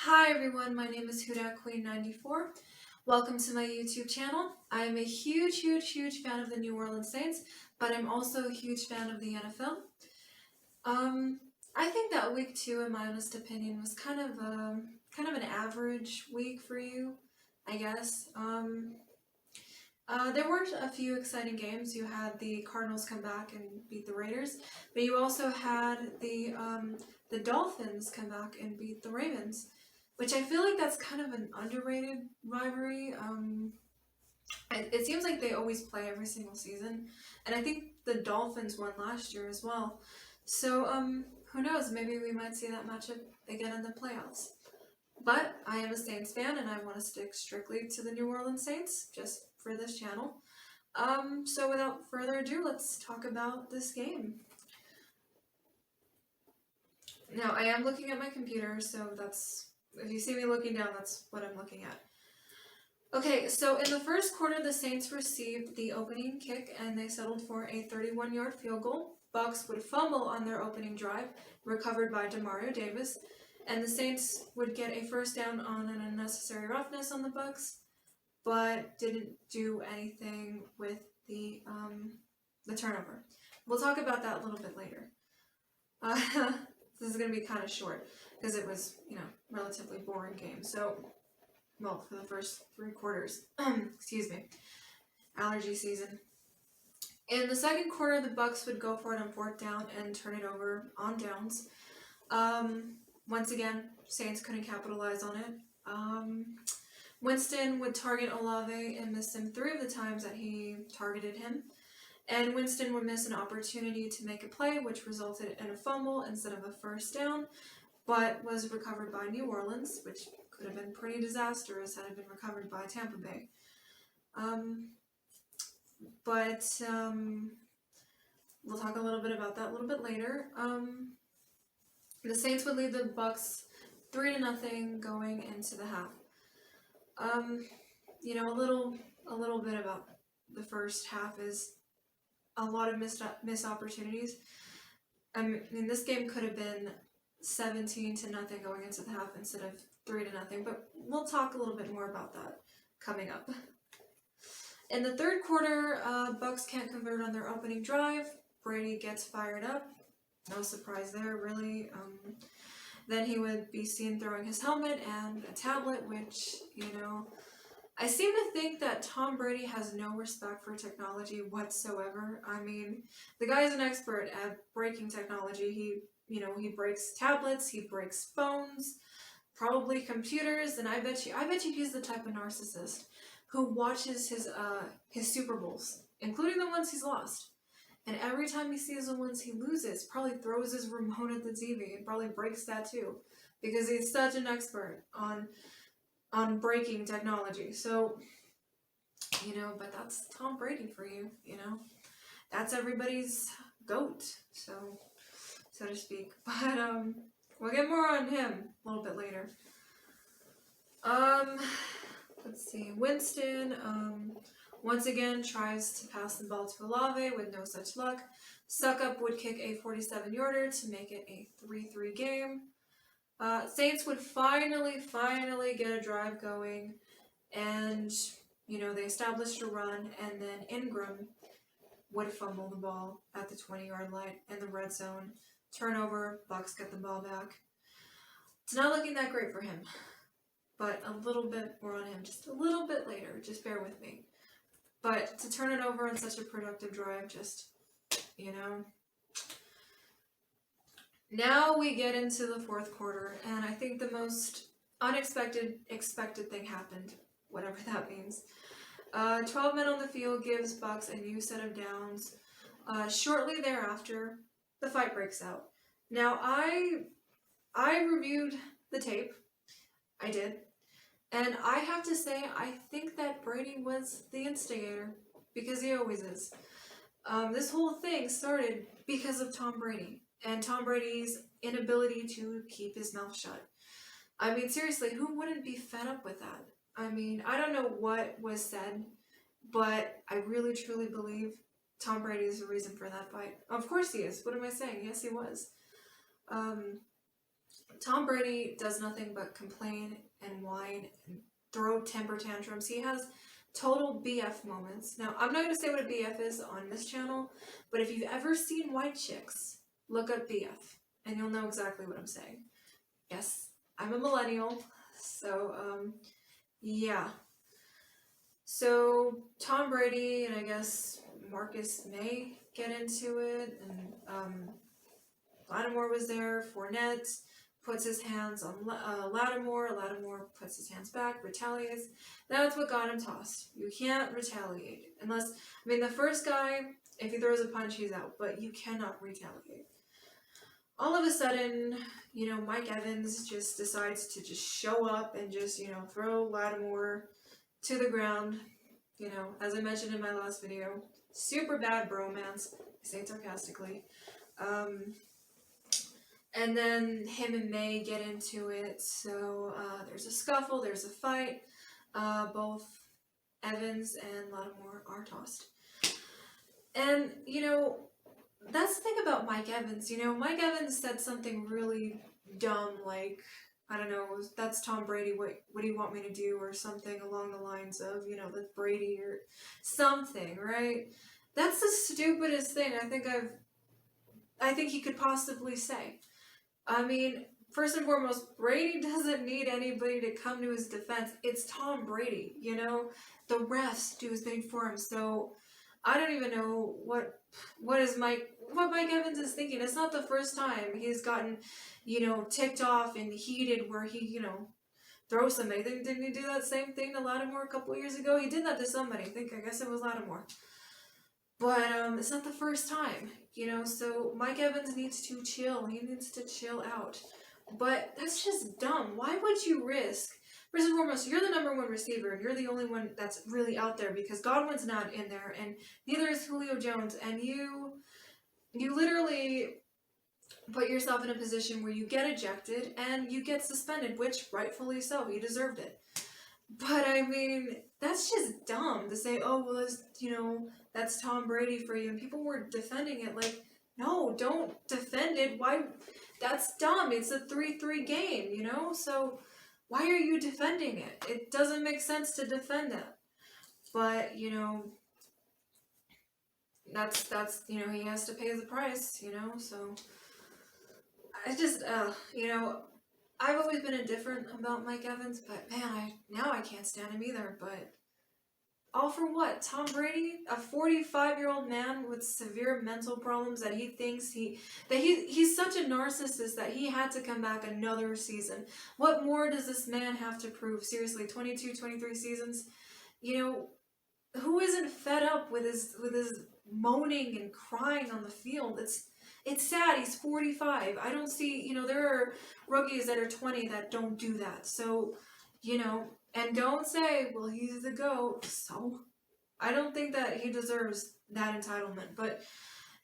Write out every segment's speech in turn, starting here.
Hi everyone, my name is Huda Queen 94. Welcome to my YouTube channel. I am a huge fan of the New Orleans Saints, but I'm also a huge fan of the NFL. I think that week 2, in my honest opinion, was kind of an average week for you, I guess. There were a few exciting games. You had the Cardinals come back and beat the Raiders, but you also had the Dolphins come back and beat the Ravens, which I feel like that's kind of an underrated rivalry. It seems like they always play every single season, and I think the Dolphins won last year as well. So who knows? Maybe we might see that matchup again in the playoffs. But I am a Saints fan, and I want to stick strictly to the New Orleans Saints just for this channel. So without further ado, let's talk about this game. Now, I am looking at my computer, so if you see me looking down, that's what I'm looking at. Okay, so in the first quarter, the Saints received the opening kick, and they settled for a 31-yard field goal. Bucs would fumble on their opening drive, recovered by Demario Davis, and the Saints would get a first down on an unnecessary roughness on the Bucs, but didn't do anything with the turnover. We'll talk about that a little bit later. This is going to be kind of short because it was, relatively boring game. So, well, for the first 3 quarters, excuse me, allergy season. In the second quarter, the Bucs would go for it on 4th down and turn it over on downs. Once again, Saints couldn't capitalize on it. Winston would target Olave and miss him 3 of the times that he targeted him. And Winston would miss an opportunity to make a play, which resulted in a fumble instead of a first down, but was recovered by New Orleans, which could have been pretty disastrous had it been recovered by Tampa Bay. We'll talk a little bit about that a little bit later. The Saints would lead the Bucs 3-0 going into the half. A little bit about the first half is a lot of missed opportunities. I mean, this game could have been 17-0 going into the half instead of 3-0, but we'll talk a little bit more about that coming up. In the third quarter, Bucs can't convert on their opening drive. Brady gets fired up. No surprise there, really. Then he would be seen throwing his helmet and a tablet, which, I seem to think that Tom Brady has no respect for technology whatsoever. I mean, the guy's an expert at breaking technology. He breaks tablets, he breaks phones, probably computers, and I bet you he's the type of narcissist who watches his Super Bowls, including the ones he's lost. And every time he sees the ones he loses, probably throws his remote at the TV and probably breaks that too, because he's such an expert on breaking technology. So, but that's Tom Brady for you, That's everybody's GOAT, so to speak. But we'll get more on him a little bit later. Let's see. Winston once again tries to pass the ball to Olave with no such luck. Suckup would kick a 47-yarder to make it a 3-3 game. Saints would finally get a drive going, and they established a run, and then Ingram would fumble the ball at the 20-yard line in the red zone. Turnover, Bucs get the ball back. It's not looking that great for him, but a little bit more on him just a little bit later. Just bear with me. But to turn it over on such a productive drive, just, Now we get into the fourth quarter, and I think the most expected thing happened, whatever that means. 12 men on the field gives Bucs a new set of downs. Shortly thereafter, the fight breaks out. Now, I reviewed the tape. I did. And I have to say, I think that Brady was the instigator, because he always is. This whole thing started because of Tom Brady, and Tom Brady's inability to keep his mouth shut. I mean, seriously, who wouldn't be fed up with that? I mean, I don't know what was said, but I really, truly believe Tom Brady is the reason for that fight. Of course he is. What am I saying? Yes, he was. Tom Brady does nothing but complain and whine and throw temper tantrums. He has total BF moments. Now, I'm not going to say what a BF is on this channel, but if you've ever seen White Chicks, look up BF and you'll know exactly what I'm saying. Yes, I'm a millennial, so, yeah. So, Tom Brady and I guess Marcus may get into it, and, Lattimore was there. Fournette puts his hands on Lattimore. Lattimore puts his hands back, retaliates. That's what got him tossed. You can't retaliate. Unless, I mean, the first guy, if he throws a punch, he's out. But you cannot retaliate. All of a sudden, Mike Evans just decides to just show up and just, throw Lattimore to the ground. As I mentioned in my last video, super bad bromance. I say it sarcastically. And then him and May get into it, so there's a scuffle, there's a fight. Both Evans and Lattimore are tossed. And, that's the thing about Mike Evans. Mike Evans said something really dumb, like, I don't know, that's Tom Brady, what do you want me to do? Or something along the lines of, that's Brady or something, right? That's the stupidest thing I think he could possibly say. I mean, first and foremost, Brady doesn't need anybody to come to his defense. It's Tom Brady, The refs do his thing for him. So I don't even know what Mike Evans is thinking. It's not the first time he's gotten, ticked off and heated where he, throws somebody. Didn't he do that same thing to Lattimore a couple years ago? He did that to somebody. I guess it was Lattimore. But it's not the first time, so Mike Evans needs to chill. He needs to chill out. But that's just dumb. Why would you risk? First and foremost, you're the number one receiver, and you're the only one that's really out there because Godwin's not in there, and neither is Julio Jones, and you literally put yourself in a position where you get ejected and you get suspended, which rightfully so. He deserved it. But I mean, that's just dumb to say, oh, well, it's, that's Tom Brady for you. And people were defending it like, no, don't defend it. Why? That's dumb. It's a 3-3 game, So why are you defending it? It doesn't make sense to defend that. But, that's he has to pay the price, So I just, I've always been indifferent about Mike Evans, but man, now I can't stand him either. But all for what? Tom Brady, a 45-year-old man with severe mental problems that he thinks he's such a narcissist that he had to come back another season. What more does this man have to prove? Seriously, 22, 23 seasons? Who isn't fed up with his moaning and crying on the field? It's sad. He's 45. I don't see, there are rookies that are 20 that don't do that. So, and don't say, well, he's the GOAT. So, I don't think that he deserves that entitlement. But,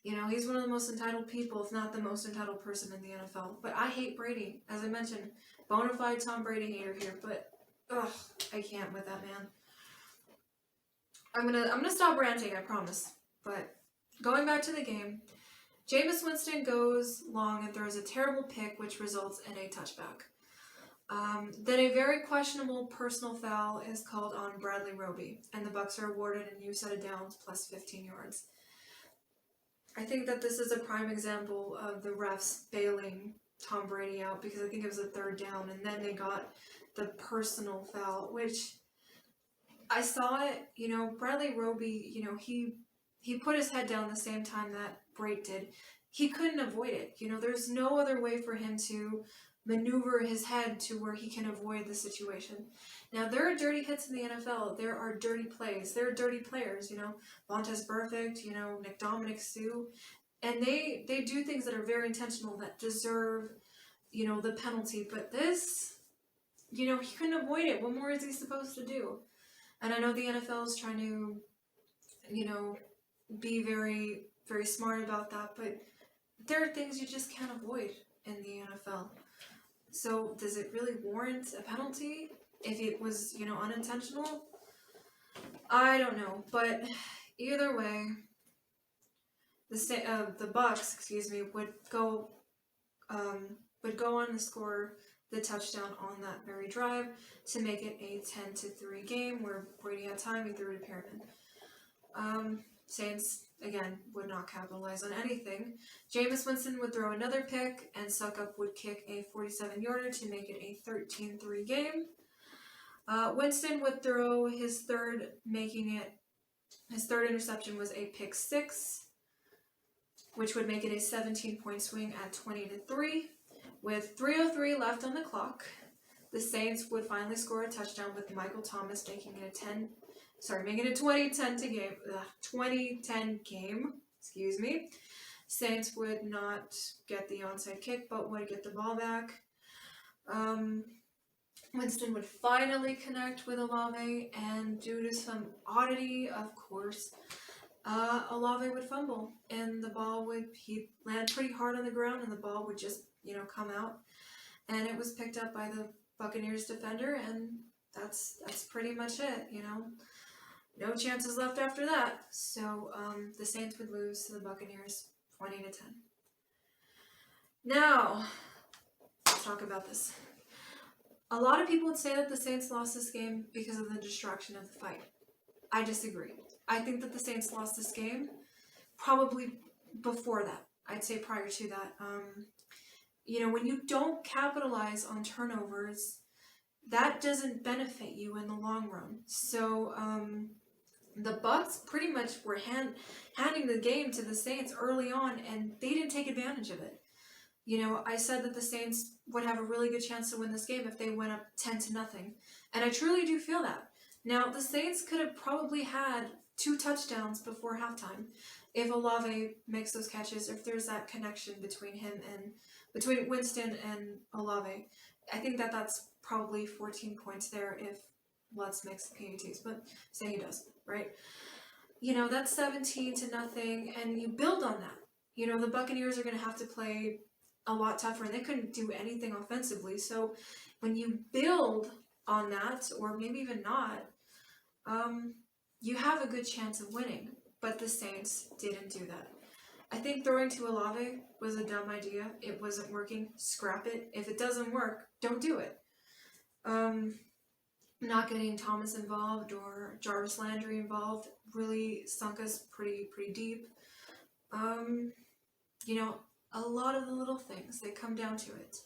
he's one of the most entitled people, if not the most entitled person in the NFL. But I hate Brady. As I mentioned, bona fide Tom Brady hater here. But, I can't with that man. I'm gonna stop ranting, I promise. But, going back to the game, Jameis Winston goes long and throws a terrible pick, which results in a touchback. Then a very questionable personal foul is called on Bradley Roby, and the Bucs are awarded a new set of downs plus 15 yards. I think that this is a prime example of the refs bailing Tom Brady out because I think it was a third down, and then they got the personal foul, which I saw it. Bradley Roby, he put his head down the same time that Brake did. He couldn't avoid it. There's no other way for him to maneuver his head to where he can avoid the situation. Now, there are dirty hits in the NFL. There are dirty plays. There are dirty players, Vontaze Burfict, Nick Dominic Sue. And they do things that are very intentional that deserve, the penalty. But this, he couldn't avoid it. What more is he supposed to do? And I know the NFL is trying to, be very, very smart about that, but there are things you just can't avoid in the NFL. So does it really warrant a penalty if it was, unintentional? I don't know, but either way, the Bucs, would go would go on to score the touchdown on that very drive to make it a 10-3 game where Brady had time, he threw it to Perriman. Saints, again, would not capitalize on anything. Jameis Winston would throw another pick, and Suckup would kick a 47-yarder to make it a 13-3 game. Winston would throw his third, his third interception was a pick 6, which would make it a 17-point swing at 20-3. With 3:03 left on the clock, the Saints would finally score a touchdown with Michael Thomas making it a 2010 game. Excuse me. Saints would not get the onside kick, but would get the ball back. Winston would finally connect with Olave, and due to some oddity, of course, Olave would fumble, and he'd land pretty hard on the ground, and the ball would just, come out, and it was picked up by the Buccaneers defender, and that's pretty much it, No chances left after that, so the Saints would lose to the Buccaneers 20-10. Now, let's talk about this. A lot of people would say that the Saints lost this game because of the distraction of the fight. I disagree. I think that the Saints lost this game probably before that. I'd say prior to that. When you don't capitalize on turnovers, that doesn't benefit you in the long run. So, the Bucs pretty much were handing the game to the Saints early on, and they didn't take advantage of it. I said that the Saints would have a really good chance to win this game if they went up 10-0, and I truly do feel that. Now, the Saints could have probably had 2 touchdowns before halftime if Olave makes those catches, if there's that connection between Winston and Olave. I think that that's probably 14 points there if Lutz makes the PATs, but say he does, right? That's 17-0, and you build on that. The Buccaneers are going to have to play a lot tougher, and they couldn't do anything offensively. So when you build on that, or maybe even not, you have a good chance of winning. But the Saints didn't do that. I think throwing to Olave was a dumb idea. It wasn't working. Scrap it. If it doesn't work, don't do it. Not getting Thomas involved or Jarvis Landry involved really sunk us pretty deep. A lot of the little things, they come down to it.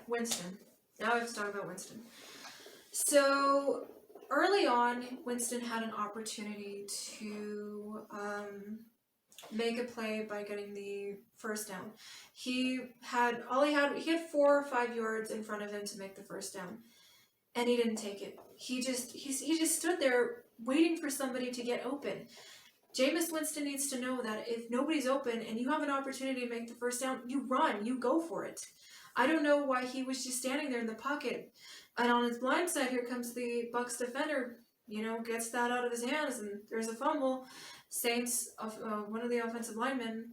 Winston. Now I have to talk about Winston. So, early on, Winston had an opportunity to make a play by getting the first down. He had 4 or 5 yards in front of him to make the first down, and he didn't take it. He just stood there waiting for somebody to get open. Jameis Winston needs to know that if nobody's open and you have an opportunity to make the first down, you run, you go for it. I don't know why he was just standing there in the pocket. And on his blind side, here comes the Bucs defender, gets that out of his hands, and there's a fumble. Saints, one of the offensive linemen,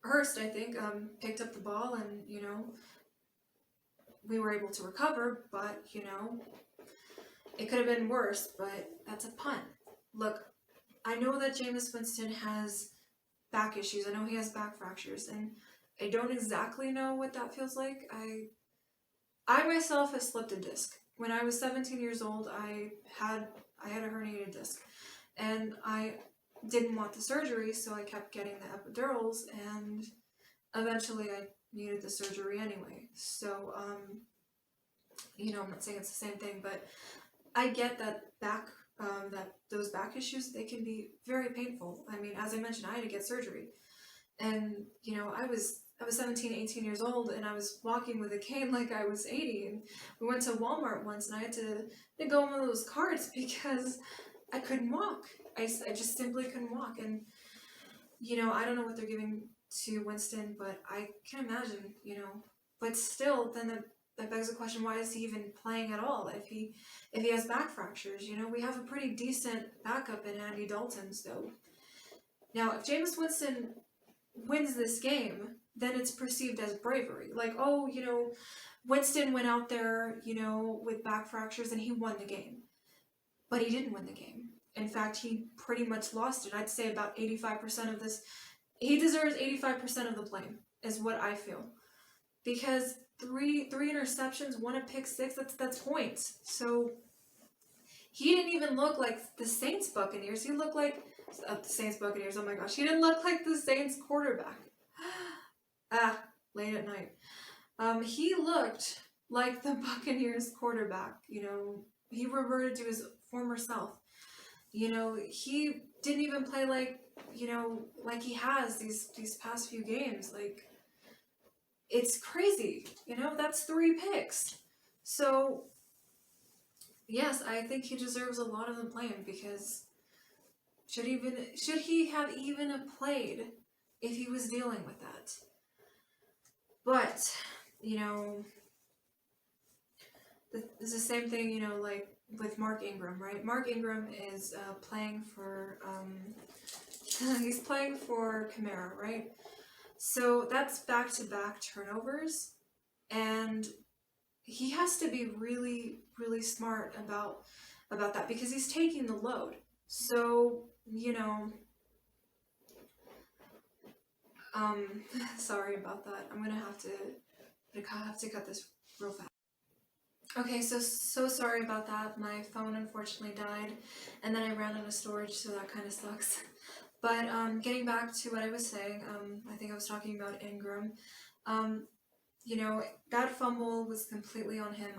Hurst, I think, picked up the ball, and, we were able to recover, but, it could have been worse, but that's a punt. Look, I know that Jameis Winston has back issues. I know he has back fractures, and I don't exactly know what that feels like. I myself have slipped a disc. When I was 17 years old, I had a herniated disc, and I didn't want the surgery, so I kept getting the epidurals, and eventually I needed the surgery anyway. So, I'm not saying it's the same thing, but I get that those back issues, they can be very painful. I mean, as I mentioned, I had to get surgery, and I was 17, 18 years old, and I was walking with a cane like I was 80, and we went to Walmart once, and I had to go on one of those carts because I couldn't walk. I just simply couldn't walk, and I don't know what they're giving to Winston, but I can imagine, but still, then that begs the question, why is he even playing at all if he has back fractures? We have a pretty decent backup in Andy Dalton, so now if Jameis Winston wins this game, then it's perceived as bravery. Like, oh, Winston went out there, with back fractures and he won the game. But he didn't win the game. In fact, he pretty much lost it. I'd say about 85% of this. He deserves 85% of the blame, is what I feel. Because three interceptions, one a pick six, that's points. So he didn't even look like the Saints Buccaneers. He looked like the Saints Buccaneers. Oh my gosh, he didn't look like the Saints quarterback. Late at night. He looked like the Buccaneers quarterback. You know, he reverted to his former self. You know, he didn't even play like, you know, like he has these past few games. Like, it's crazy. You know, that's 3 picks. So, yes, I think he deserves a lot of the blame because should he have even played if he was dealing with that? But, you know, it's the same thing, you know, like with Mark Ingram, right? Mark Ingram is playing for, he's playing for Kamara, right? So that's back-to-back turnovers, and he has to be really, really smart about that because he's taking the load. So, you know, sorry about that. I'm gonna have to cut this real fast. Okay, so sorry about that. My phone unfortunately died, and then I ran out of storage, so that kind of sucks. But getting back to what I was saying, I think I was talking about Ingram. You know, that fumble was completely on him.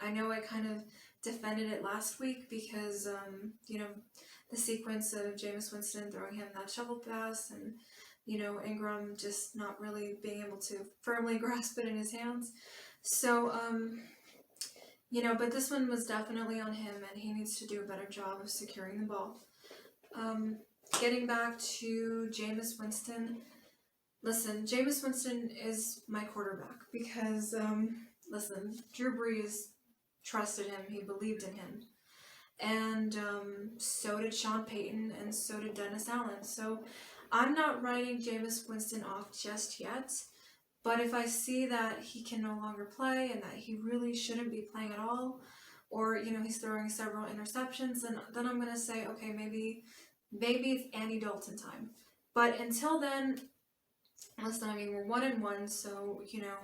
I know I kind of defended it last week because, you know, the sequence of Jameis Winston throwing him that shovel pass and, you know, Ingram just not really being able to firmly grasp it in his hands. So, you know, but this one was definitely on him, and he needs to do a better job of securing the ball. Getting back to Jameis Winston, listen, Jameis Winston is my quarterback because, listen, Drew Brees trusted him, he believed in him, and so did Sean Payton, and so did Dennis Allen. So I'm not writing Jameis Winston off just yet. But if I see that he can no longer play and that he really shouldn't be playing at all, or, you know, he's throwing several interceptions, then I'm going to say, okay, maybe it's Andy Dalton time. But until then, listen, I mean, we're 1-1, so, you know,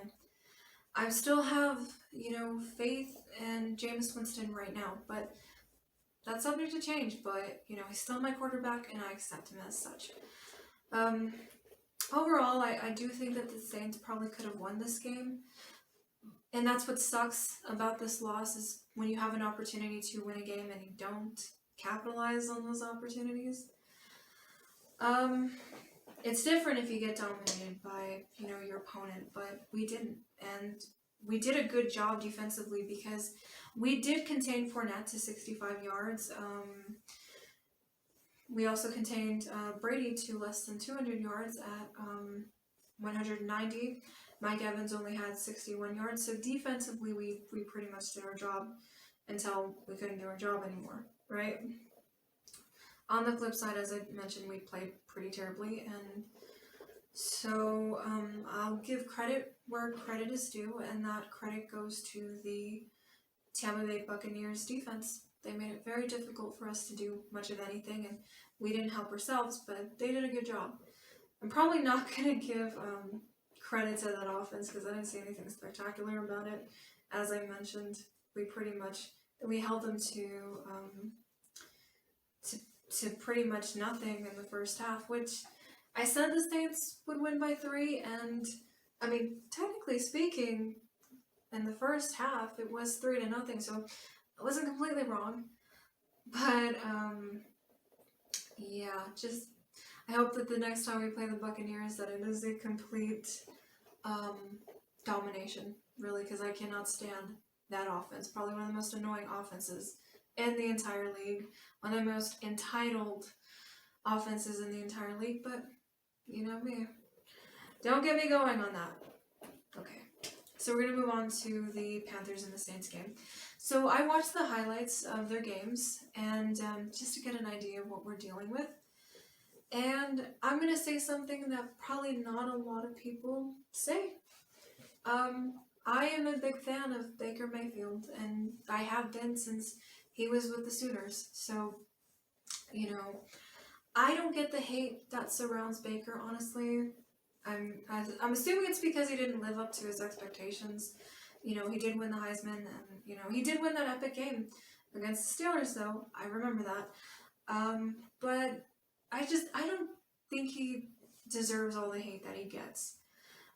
I still have, you know, faith in Jameis Winston right now. But that's subject to change, but, you know, he's still my quarterback, and I accept him as such. Overall, I do think that the Saints probably could have won this game. And that's what sucks about this loss is when you have an opportunity to win a game and you don't capitalize on those opportunities. It's different if you get dominated by, you know, your opponent, but we didn't. And we did a good job defensively because we did contain Fournette to 65 yards. We also contained Brady to less than 200 yards at 190. Mike Evans only had 61 yards. So defensively, we pretty much did our job until we couldn't do our job anymore, right? On the flip side, as I mentioned, we played pretty terribly. And so I'll give credit where credit is due, and that credit goes to the Tampa Bay Buccaneers defense. They made it very difficult for us to do much of anything, and we didn't help ourselves, but they did a good job. I'm probably not going to give credit to that offense because I didn't see anything spectacular about it. As I mentioned, we held them to pretty much nothing in the first half, which I said the Saints would win by 3, and I mean, technically speaking, in the first half, it was 3-0, so I wasn't completely wrong. But, yeah, just, I hope that the next time we play the Buccaneers that it is a complete domination, really, because I cannot stand that offense. Probably one of the most annoying offenses in the entire league. One of the most entitled offenses in the entire league, but, you know me. Don't get me going on that. Okay. So we're going to move on to the Panthers and the Saints game. So I watched the highlights of their games, and just to get an idea of what we're dealing with. And I'm going to say something that probably not a lot of people say. I am a big fan of Baker Mayfield, and I have been since he was with the Sooners. So You know, I don't get the hate that surrounds Baker, honestly. I'm assuming it's because he didn't live up to his expectations. You know, he did win the Heisman, and you know he did win that epic game against the Steelers, though. I remember that. But I don't think he deserves all the hate that he gets,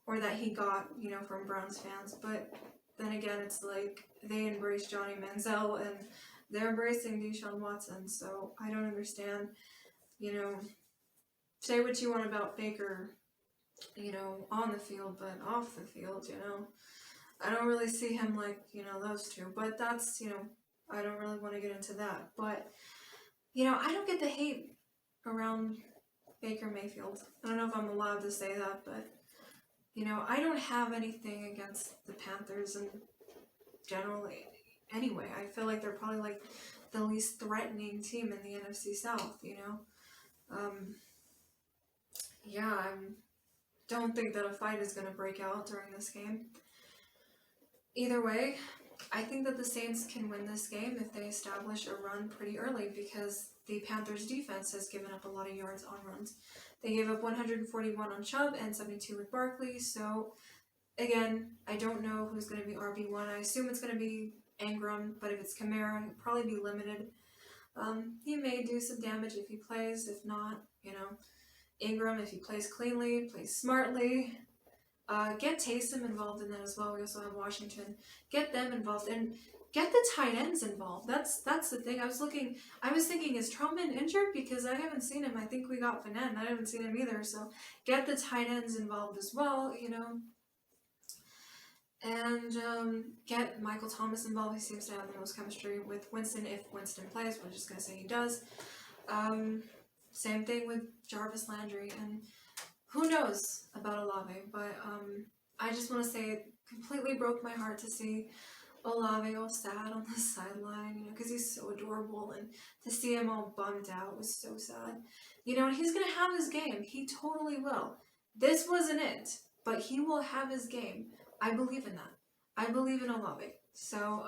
or that he got, you know, from Browns fans. But then again, it's like they embrace Johnny Manziel and they're embracing Deshaun Watson, so I don't understand. You know, say what you want about Baker, you know, on the field, but off the field, you know, I don't really see him like, you know, those two. But that's, you know, I don't really want to get into that. But, you know, I don't get the hate around Baker Mayfield. I don't know if I'm allowed to say that, but, you know, I don't have anything against the Panthers and generally anyway. I feel like they're probably like the least threatening team in the NFC South, you know. Yeah, I don't think that a fight is going to break out during this game. Either way, I think that the Saints can win this game if they establish a run pretty early, because the Panthers defense has given up a lot of yards on runs. They gave up 141 on Chubb and 72 with Barkley, so again, I don't know who's going to be RB1. I assume it's going to be Ingram, but if it's Kamara, he'll probably be limited. He may do some damage if he plays. If not, you know, Ingram, if he plays cleanly, plays smartly. Get Taysom involved in that as well. We also have Washington. Get them involved and get the tight ends involved. That's the thing. I was thinking, is Trotman injured? Because I haven't seen him. I think we got Fanan. I haven't seen him either. So get the tight ends involved as well, you know. And get Michael Thomas involved. He seems to have the most chemistry with Winston. If Winston plays, we're just going to say he does. Same thing with Jarvis Landry. And who knows about Olave. But I just want to say it completely broke my heart to see Olave all sad on the sideline, you know, because he's so adorable. And to see him all bummed out was so sad. You know, and he's going to have his game. He totally will. This wasn't it, but he will have his game. I believe in that. I believe in Olave. So,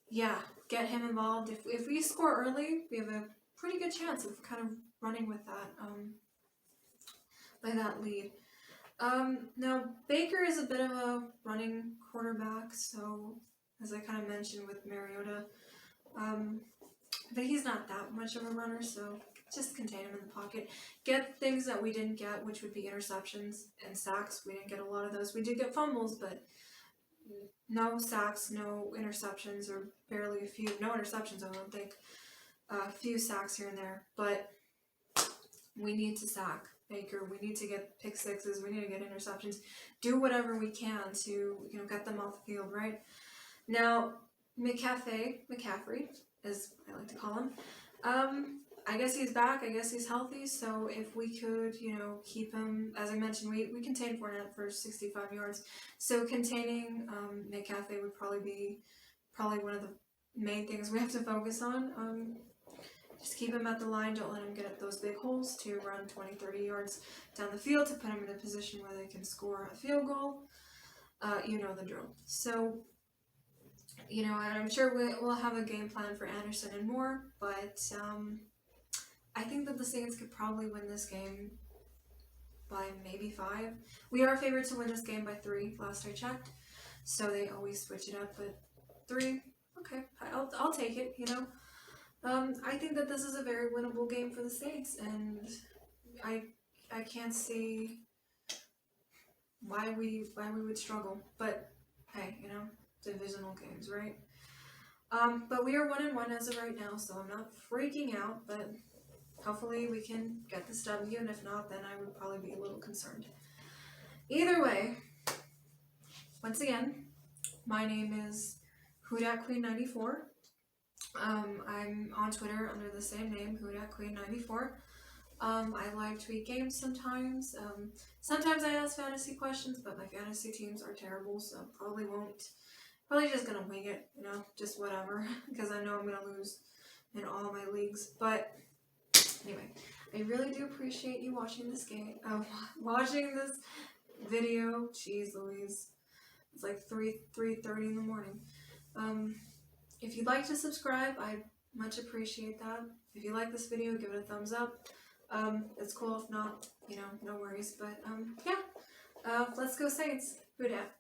yeah, get him involved. If we score early, we have a pretty good chance of kind of running with that, by that lead. Now, Baker is a bit of a running quarterback, so, as I kind of mentioned with Mariota, but he's not that much of a runner, so just contain him in the pocket. Get things that we didn't get, which would be interceptions and sacks. We didn't get a lot of those. We did get fumbles, but no sacks, no interceptions, or barely a few. No interceptions, I don't think. A few sacks here and there. But we need to sack Baker. We need to get pick sixes. We need to get interceptions. Do whatever we can to, you know, get them off the field, right? Now, McCaffrey, as I like to call him, I guess he's back. I guess he's healthy. So if we could, you know, keep him, as I mentioned, we contained Fournette for 65 yards. So containing McCaffrey would probably be one of the main things we have to focus on. Just keep him at the line. Don't let him get at those big holes to run 20, 30 yards down the field to put him in a position where they can score a field goal. You know the drill. So, you know, and I'm sure we'll have a game plan for Anderson and Moore, but I think that the Saints could probably win this game by maybe 5. We are favored to win this game by 3, last I checked, so they always switch it up, but 3, okay, I'll take it, you know. I think that this is a very winnable game for the Saints, and I can't see why we would struggle, but hey, you know, divisional games, right? But we are 1-1 as of right now, so I'm not freaking out, but hopefully we can get this W, and if not, then I would probably be a little concerned. Either way, once again, my name is HoodatQueen94. I'm on Twitter under the same name, HoodatQueen94. I live tweet games sometimes. Sometimes I ask fantasy questions, but my fantasy teams are terrible, so probably just gonna wing it, you know, just whatever, because I know I'm gonna lose in all my leagues. But anyway, I really do appreciate you watching this game, watching this video. Jeez Louise, it's like 3:30 in the morning. If you'd like to subscribe, I'd much appreciate that. If you like this video, give it a thumbs up. It's cool. If not, you know, no worries. But yeah, let's go Saints. Who dat?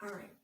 All right.